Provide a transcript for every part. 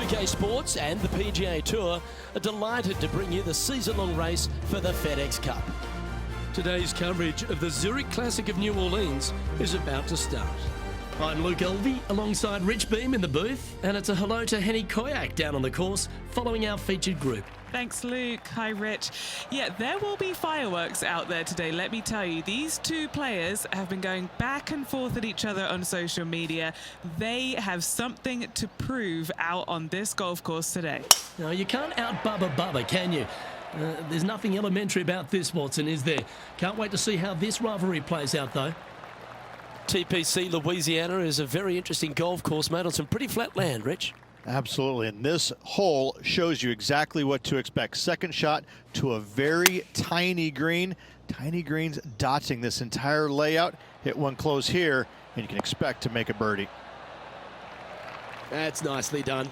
2K Sports and the PGA Tour are delighted to bring you the season-long race for the FedEx Cup. Today's coverage of the Zurich Classic of New Orleans is about to start. I'm Luke Elvey alongside Rich Beam in the booth, and it's a hello to Henny Koyak down on the course following our featured group. Thanks, Luke. Hi, Rich. Yeah, there will be fireworks out there today, let me tell you. These two players have been going back and forth at each other on social media. They have something to prove out on this golf course today. Now, you can't out-Bubba, can you? There's nothing elementary about this, Watson, is there? Can't wait to see how this rivalry plays out, though. TPC Louisiana is a very interesting golf course made on some pretty flat land, Rich. Absolutely, and this hole shows you exactly what to expect. Second shot to a very tiny green. Tiny greens dotting this entire layout. Hit one close here, and you can expect to make a birdie. That's nicely done.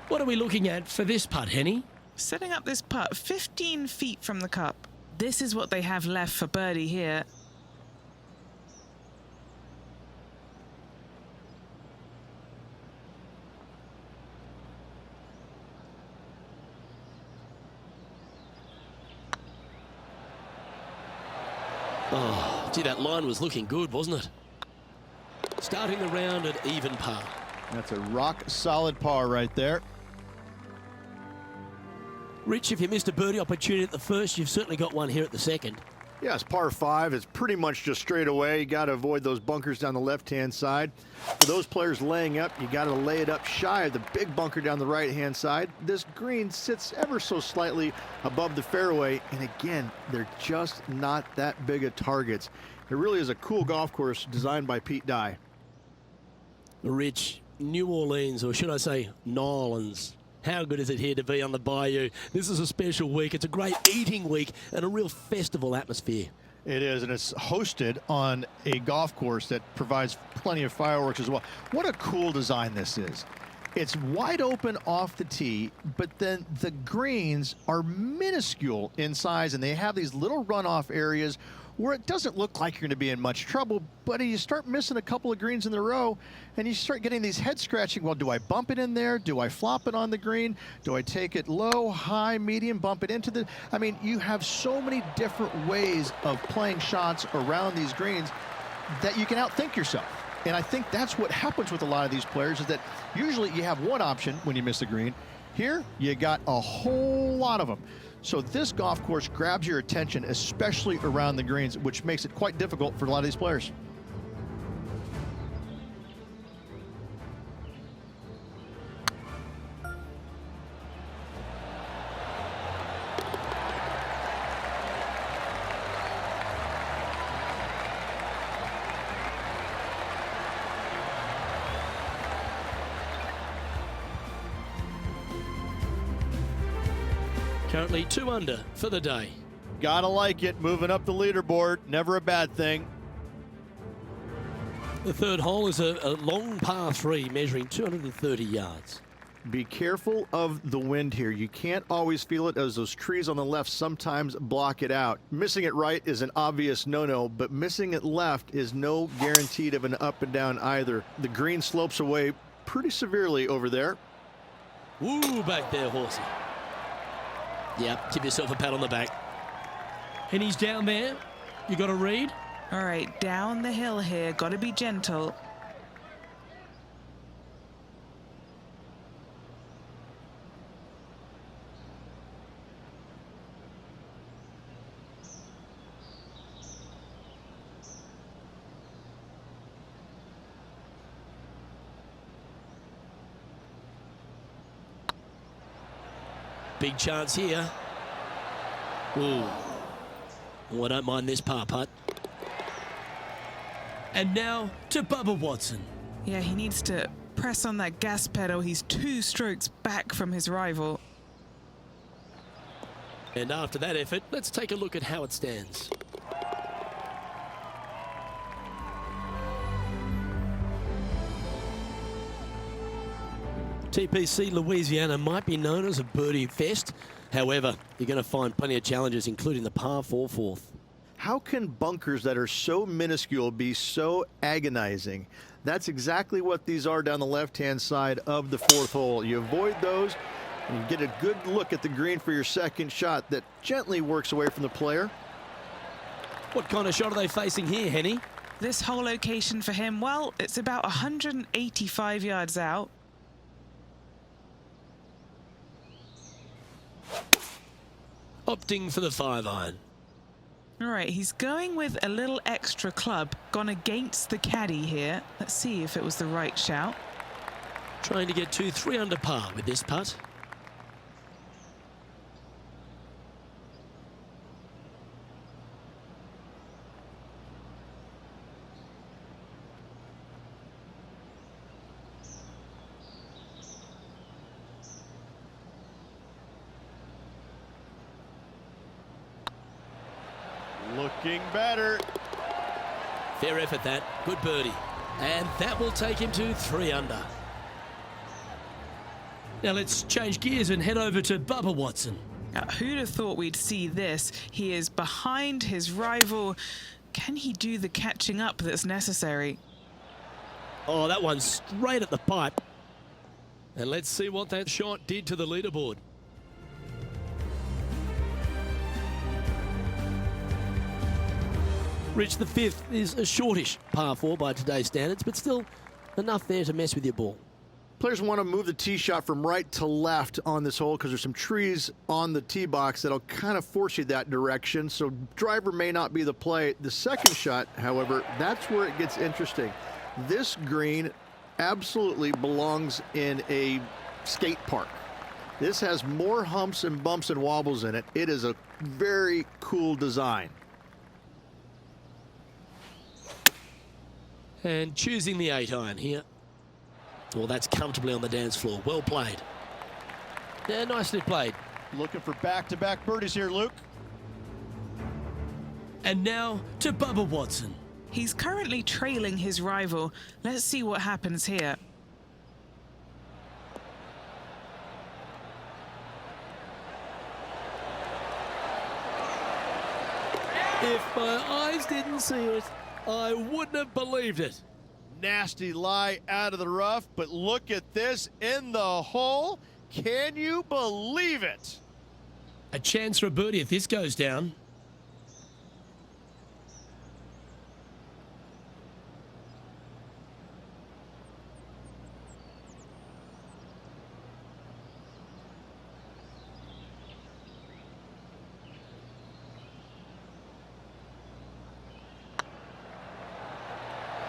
What are we looking at for this putt, Henny? Setting up this putt 15 feet from the cup. This is what they have left for birdie here. Oh, gee, that line was looking good, wasn't it? Starting the round at even par. That's a rock-solid par right there. Rich, if you missed a birdie opportunity at the first, you've certainly got one here at the second. Yeah, it's par 5. It's pretty much just straight away. You got to avoid those bunkers down the left-hand side. For those players laying up, you got to lay it up shy of the big bunker down the right-hand side. This green sits ever so slightly above the fairway, and again, they're just not that big of targets. It really is a cool golf course designed by Pete Dye. Rich, New Orleans, or should I say Nolans. How good is it here to be on the Bayou? This is a special week. It's a great eating week and a real festival atmosphere. It is, and it's hosted on a golf course that provides plenty of fireworks as well. What a cool design this is. It's wide open off the tee, but then the greens are minuscule in size, and they have these little runoff areas where it doesn't look like you're going to be in much trouble, but you start missing a couple of greens in a row, and you start getting these head scratching. Well, do I bump it in there? Do I flop it on the green? Do I take it low, high, medium, bump it into the... I mean, you have so many different ways of playing shots around these greens that you can outthink yourself. And I think that's what happens with a lot of these players, is that usually you have one option when you miss a green. Here, you got a whole lot of them. So this golf course grabs your attention, especially around the greens, which makes it quite difficult for a lot of these players. Currently 2 under for the day. Gotta like it, moving up the leaderboard, never a bad thing. The third hole is a long par 3 measuring 230 yards. Be careful of the wind here. You can't always feel it, as those trees on the left sometimes block it out. Missing it right is an obvious no-no, but missing it left is no guaranteed of an up and down either. The green slopes away pretty severely over there. Woo, back there, horsey. Yep, give yourself a pat on the back. And he's down there. You got to read? All right, down the hill here. Got to be gentle. Big chance here. Ooh. Oh, I don't mind this par putt. And now to Bubba Watson. Yeah, he needs to press on that gas pedal. He's 2 strokes back from his rival. And after that effort, let's take a look at how it stands. TPC Louisiana might be known as a birdie fest. However, you're going to find plenty of challenges, including the par 4 fourth. How can bunkers that are so minuscule be so agonizing? That's exactly what these are down the left-hand side of the fourth hole. You avoid those, and you get a good look at the green for your second shot that gently works away from the player. What kind of shot are they facing here, Henny? This whole location for him, well, it's about 185 yards out. Opting for the 5-iron. All right, he's going with a little extra club, gone against the caddy here. Let's see if it was the right shout. Trying to get to 3 under par with this putt. Looking better. Fair effort that. Good birdie. And that will take him to 3 under. Now let's change gears and head over to Bubba Watson. Now, who'd have thought we'd see this? He is behind his rival. Can he do the catching up that's necessary? Oh, that one's straight at the pipe. And let's see what that shot did to the leaderboard. Rich, the 5th is a shortish par 4 by today's standards, but still enough there to mess with your ball. Players want to move the tee shot from right to left on this hole because there's some trees on the tee box that'll kind of force you that direction, so driver may not be the play. The second shot, however, that's where it gets interesting. This green absolutely belongs in a skate park. This has more humps and bumps and wobbles in it. It is a very cool design. And choosing the 8-iron here. Well, that's comfortably on the dance floor. Well played. Yeah, nicely played. Looking for back-to-back birdies here, Luke. And now to Bubba Watson. He's currently trailing his rival. Let's see what happens here. If my eyes didn't see it, I wouldn't have believed it. Nasty lie out of the rough, but look at this in the hole. Can you believe it? A chance for a birdie if this goes down.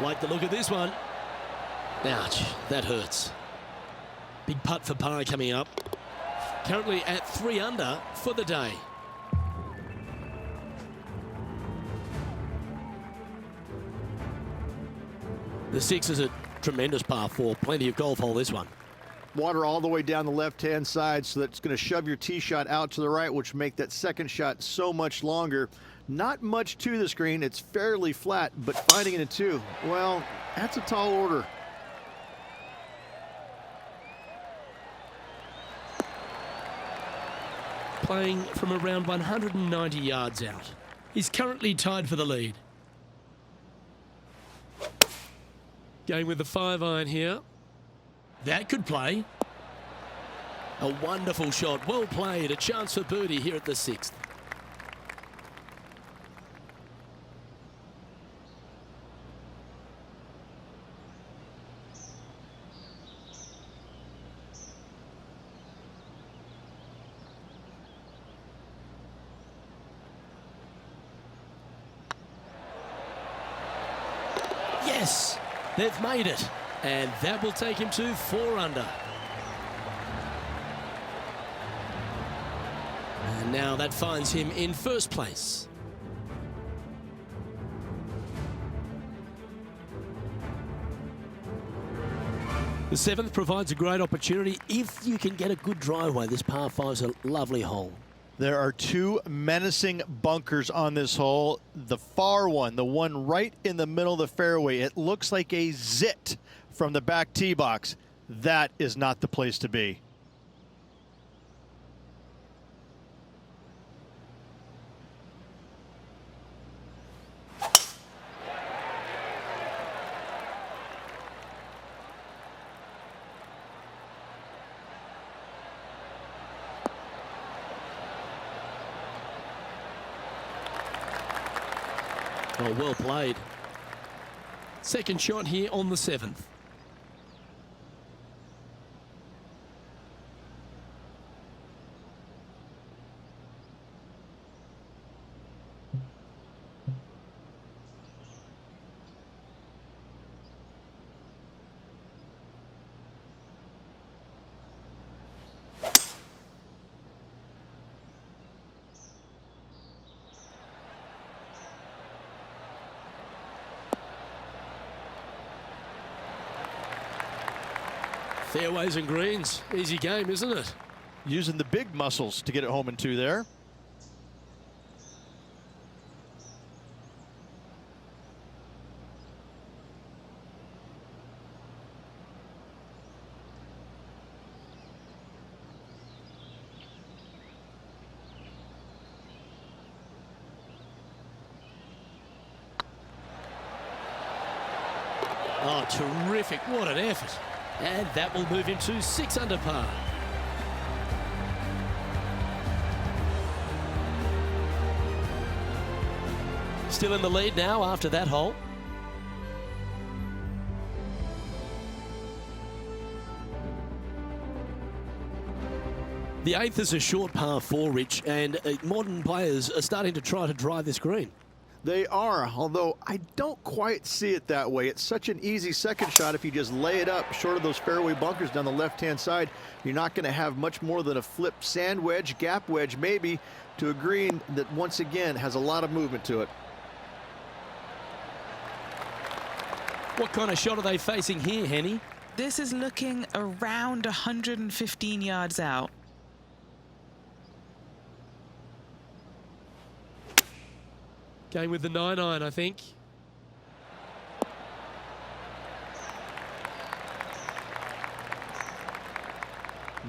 Like the look of this one. Ouch, that hurts. Big putt for par coming up. Currently at 3 under for the day. The 6 is a tremendous par 4. Plenty of golf hole, this one. Water all the way down the left-hand side, so that's going to shove your tee shot out to the right, which make that second shot so much longer. Not much to the screen. It's fairly flat, but finding it in 2, well, that's a tall order. Playing from around 190 yards out. He's currently tied for the lead. Going with the 5-iron here. That could play. A wonderful shot. Well played. A chance for birdie here at the 6th. Yes, they've made it. And that will take him to 4 under. And now that finds him in first place. The 7th provides a great opportunity if you can get a good driveway. This par 5 is a lovely hole. There are 2 menacing bunkers on this hole. The far one, the one right in the middle of the fairway, it looks like a zit from the back tee box. That is not the place to be. Oh, well played. Second shot here on the 7th. Fairways and greens. Easy game, isn't it? Using the big muscles to get it home in 2 there. Oh, terrific. What an effort. And that will move him to 6 under par. Still in the lead now after that hole. The 8th is a short par 4, Rich, and modern players are starting to try to drive this green. They are, although I don't quite see it that way. It's such an easy second shot. If you just lay it up short of those fairway bunkers down the left-hand side, you're not going to have much more than a flip sand wedge, gap wedge maybe, to a green that once again has a lot of movement to it. What kind of shot are they facing here, Henny? This is looking around 115 yards out. Going with the 9-iron, I think.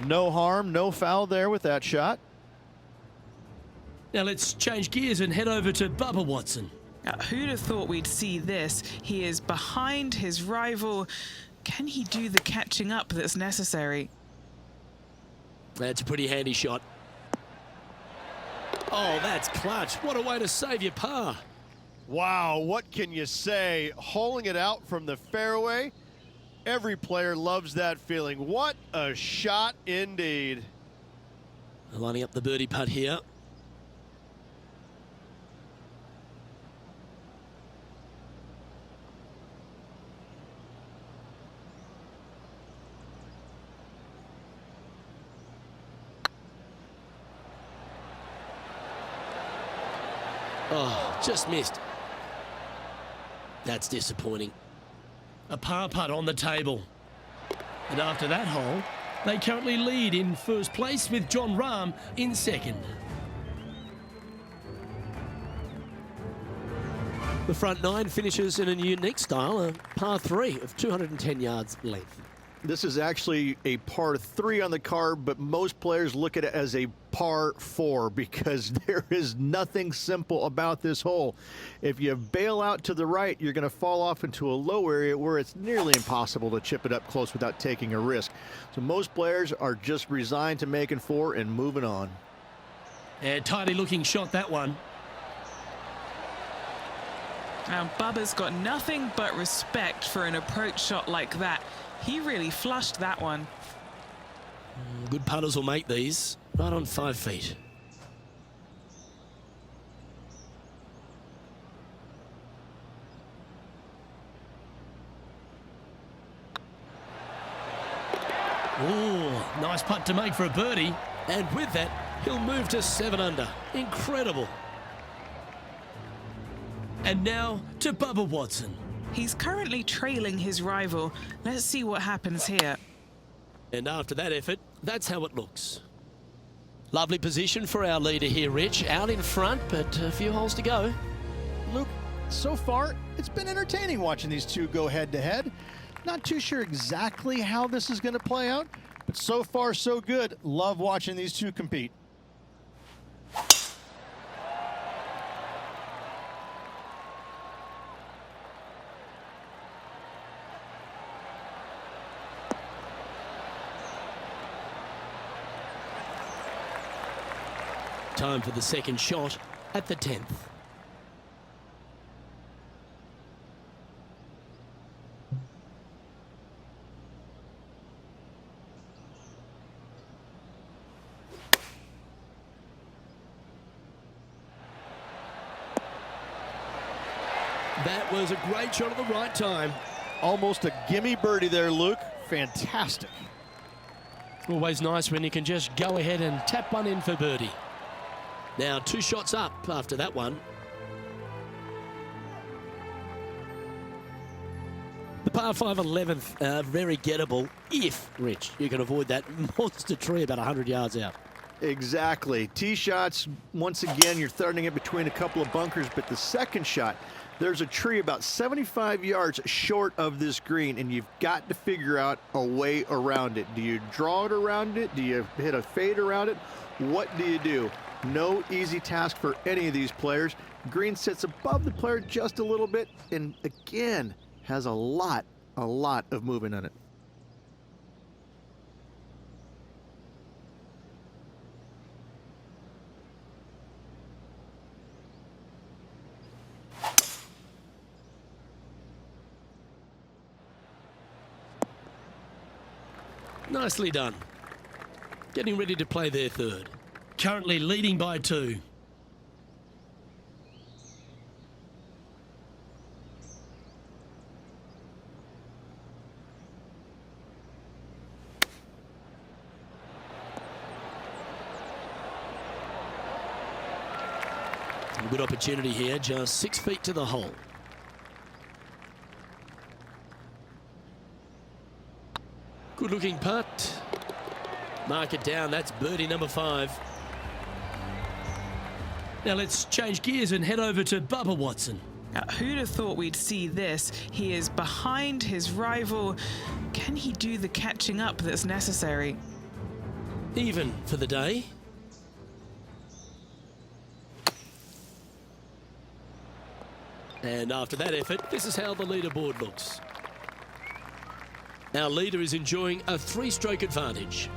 No harm, no foul there with that shot. Now let's change gears and head over to Bubba Watson. Now, who'd have thought we'd see this? He is behind his rival. Can he do the catching up that's necessary? That's a pretty handy shot. Oh, that's clutch. What a way to save your par. Wow, what can you say? Holing it out from the fairway. Every player loves that feeling. What a shot indeed. Lining up the birdie putt here. Oh, just missed. That's disappointing. A par putt on the table. And after that hole, they currently lead in first place with John Rahm in second. The front 9 finishes in a unique style, a par 3 of 210 yards length. This is actually a par 3 on the card, but most players look at it as a par 4 because there is nothing simple about this hole. If you bail out to the right, you're going to fall off into a low area where it's nearly impossible to chip it up close without taking a risk. So most players are just resigned to making 4 and moving on. And tidy looking shot, that one. Now, Bubba's got nothing but respect for an approach shot like that. He really flushed that one. Good putters will make these right on 5 feet. Oh, nice putt to make for a birdie. And with that, he'll move to 7 under. Incredible. And now to Bubba Watson. He's currently trailing his rival. Let's see what happens here. And after that effort, that's how it looks. Lovely position for our leader here, Rich. Out in front, but a few holes to go. Luke, so far, it's been entertaining watching these two go head-to-head. Not too sure exactly how this is going to play out, but so far, so good. Love watching these two compete. Time for the second shot at the 10th. That was a great shot at the right time. Almost a gimme birdie there, Luke. Fantastic. Always nice when you can just go ahead and tap one in for birdie. Now 2 shots up after that one. The par 5 11th, very gettable if, Rich, you can avoid that monster tree about 100 yards out. Exactly. Tee shots, once again, you're throwing it between a couple of bunkers, but the second shot, there's a tree about 75 yards short of this green, and you've got to figure out a way around it. Do you draw it around it? Do you hit a fade around it? What do you do? No easy task for any of these players. Green sits above the player just a little bit, and again, has a lot of movement on it. Nicely done. Getting ready to play their third. Currently leading by 2. Good opportunity here, just 6 feet to the hole. Good looking putt. Mark it down, that's birdie number 5. Now let's change gears and head over to Bubba Watson. Who'd have thought we'd see this? He is behind his rival. Can he do the catching up that's necessary? Even for the day. And after that effort, this is how the leaderboard looks. Our leader is enjoying a 3-stroke advantage.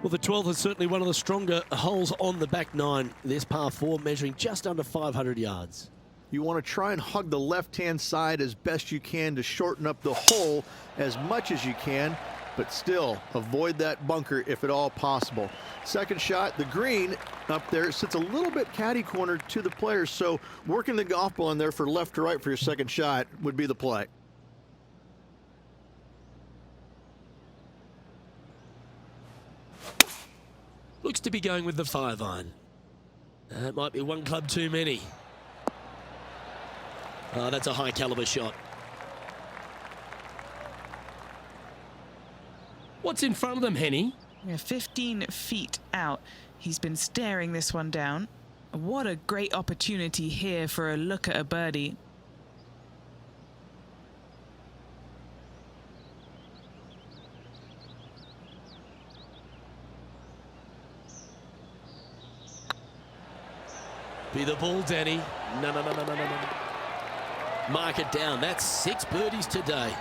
Well, the 12th is certainly one of the stronger holes on the back 9. This par 4 measuring just under 500 yards. You want to try and hug the left-hand side as best you can to shorten up the hole as much as you can, but still avoid that bunker if at all possible. Second shot, the green up there sits a little bit caddy corner to the players, so working the golf ball in there for left to right for your second shot would be the play. Looks to be going with the 5-iron. That might be one club too many. Oh, that's a high caliber shot. What's in front of them, Henny? We're 15 feet out. He's been staring this one down. What a great opportunity here for a look at a birdie. Be the ball, Danny. No. Mark it down. That's 6 birdies today.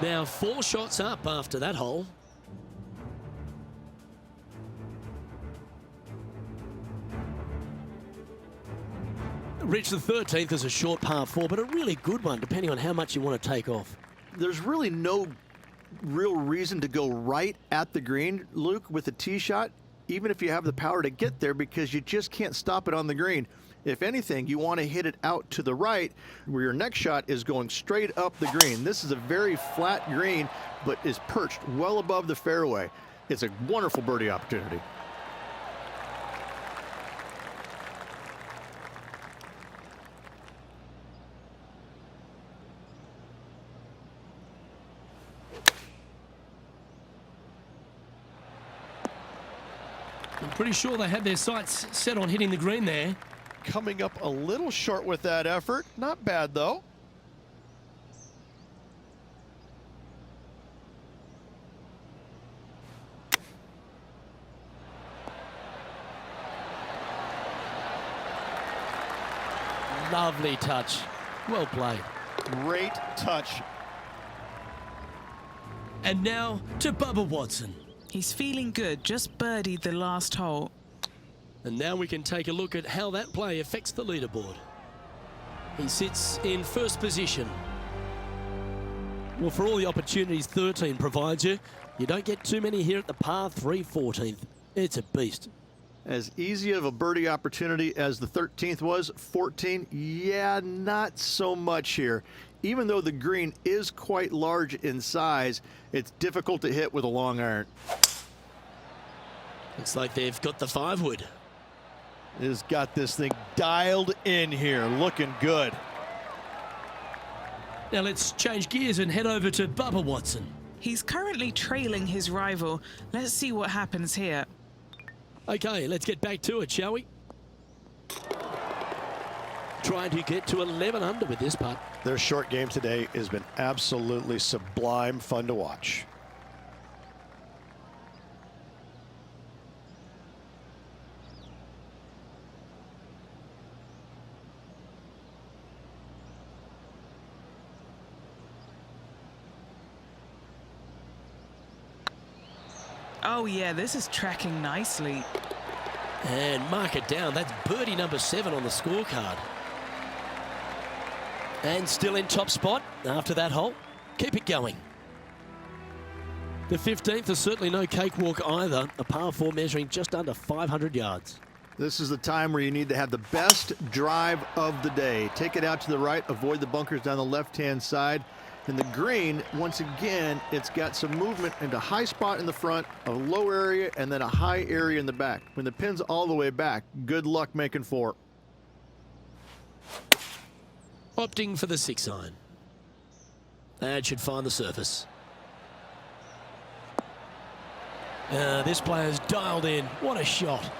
Now 4 shots up after that hole. Rich, the 13th is a short par 4, but a really good one, depending on how much you want to take off. There's really no real reason to go right at the green, Luke, with a tee shot, even if you have the power to get there, because you just can't stop it on the green. If anything, you want to hit it out to the right, where your next shot is going straight up the green. This is a very flat green, but is perched well above the fairway. It's a wonderful birdie opportunity. I'm pretty sure they had their sights set on hitting the green there. Coming up a little short with that effort. Not bad, though. Lovely touch. Well played. Great touch. And now to Bubba Watson. He's feeling good, just birdied the last hole. And now we can take a look at how that play affects the leaderboard. He sits in first position. Well, for all the opportunities 13 provides you, you don't get too many here at the par 3 14th. It's a beast. As easy of a birdie opportunity as the 13th was, 14, yeah, not so much here. Even though the green is quite large in size, it's difficult to hit with a long iron. Looks like they've got the 5-wood. Has got this thing dialed in here, looking good. Now let's change gears and head over to Bubba Watson. He's currently trailing his rival. Let's see what happens here. Okay, let's get back to it, shall we? Trying to get to 11 under with this putt. Their short game today has been absolutely sublime fun to watch. Oh yeah, this is tracking nicely. And mark it down. That's birdie number 7 on the scorecard. And still in top spot after that hole. Keep it going. The 15th is certainly no cakewalk either. A par 4 measuring just under 500 yards. This is the time where you need to have the best drive of the day. Take it out to the right, avoid the bunkers down the left-hand side. And the green, once again, it's got some movement into a high spot in the front, a low area, and then a high area in the back. When the pin's all the way back, good luck making 4. Opting for the 6 iron. That should find the surface. This player's dialed in. What a shot.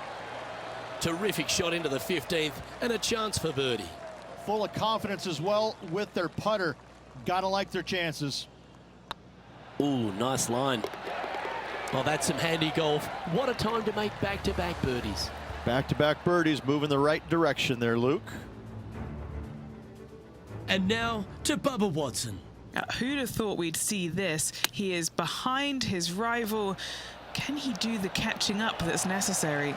Terrific shot into the 15th and a chance for birdie. Full of confidence as well with their putter. Gotta like their chances. Ooh, nice line. Well, that's some handy golf. What a time to make back-to-back birdies. Back-to-back birdies, moving the right direction there, Luke. And now to Bubba Watson. Who'd have thought we'd see this? He is behind his rival. Can he do the catching up that's necessary?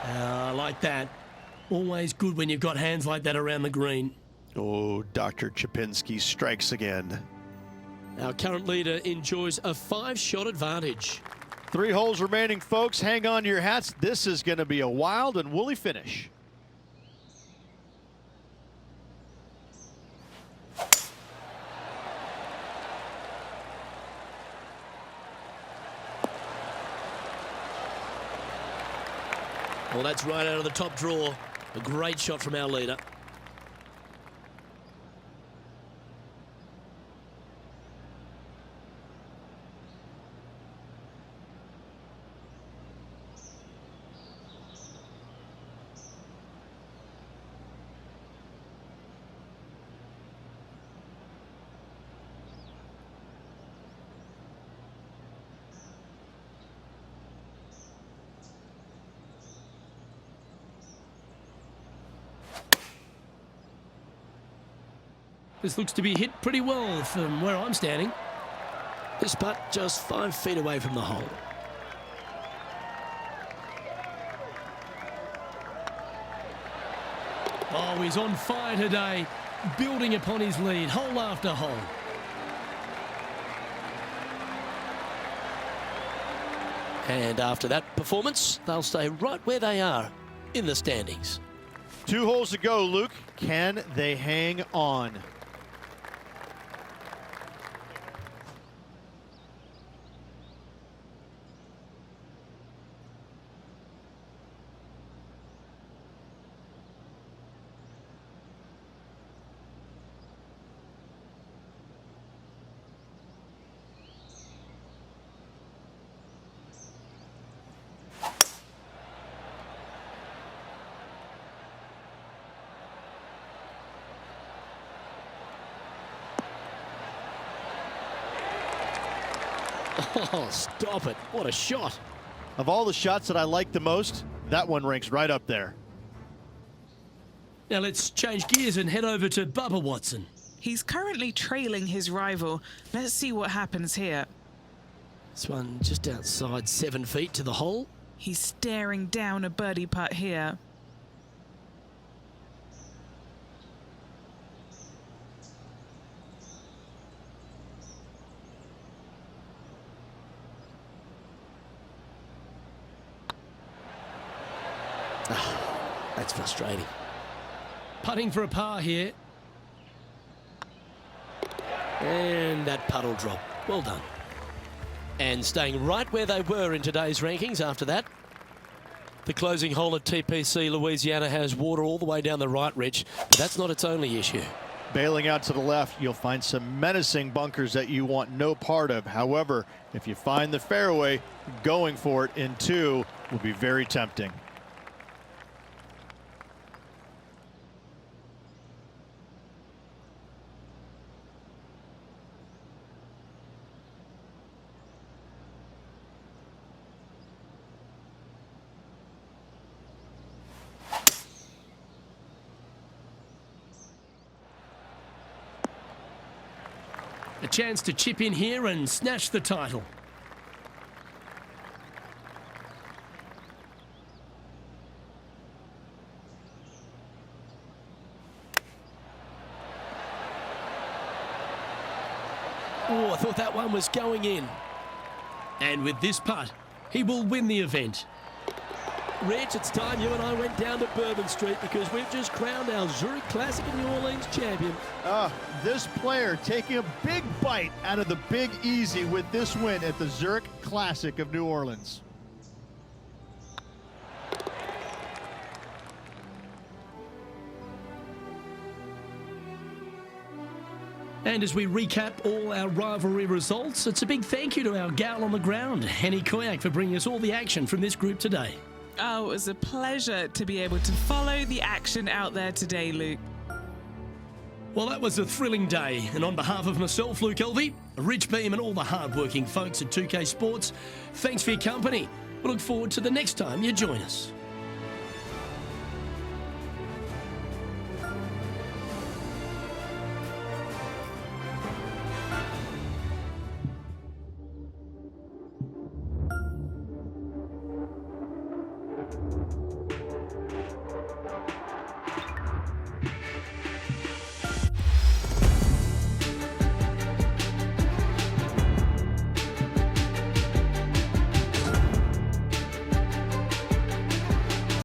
I like that. Always good when you've got hands like that around the green. Oh, Dr. Chapinski strikes again. Our current leader enjoys a 5-shot advantage. 3 holes remaining, folks. Hang on to your hats. This is going to be a wild and woolly finish. Well, that's right out of the top draw. A great shot from our leader. This looks to be hit pretty well from where I'm standing. This putt just 5 feet away from the hole. Oh, he's on fire today, building upon his lead, hole after hole. And after that performance, they'll stay right where they are in the standings. 2 holes to go, Luke. Can they hang on? Oh, stop it. What a shot. Of all the shots that I like the most, that one ranks right up there. Now let's change gears and head over to Bubba Watson. He's currently trailing his rival. Let's see what happens here. This one just outside 7 feet to the hole. He's staring down a birdie putt here. That's frustrating. Putting for a par here. And that puddle drop. Well done. And staying right where they were in today's rankings after that. The closing hole at TPC Louisiana has water all the way down the right ridge, but that's not its only issue. Bailing out to the left, you'll find some menacing bunkers that you want no part of. However, if you find the fairway, going for it in 2 will be very tempting. A chance to chip in here and snatch the title. Oh, I thought that one was going in. And with this putt, he will win the event. Rich, it's time you and I went down to Bourbon Street because we've just crowned our Zurich Classic of New Orleans champion. This player taking a big bite out of the Big Easy with this win at the Zurich Classic of New Orleans. And as we recap all our rivalry results, it's a big thank you to our gal on the ground, Henny Koyak, for bringing us all the action from this group today. Oh, it was a pleasure to be able to follow the action out there today, Luke. Well, that was a thrilling day, and on behalf of myself, Luke Elvey, Rich Beam and all the hard-working folks at 2K Sports, thanks for your company. We look forward to the next time you join us.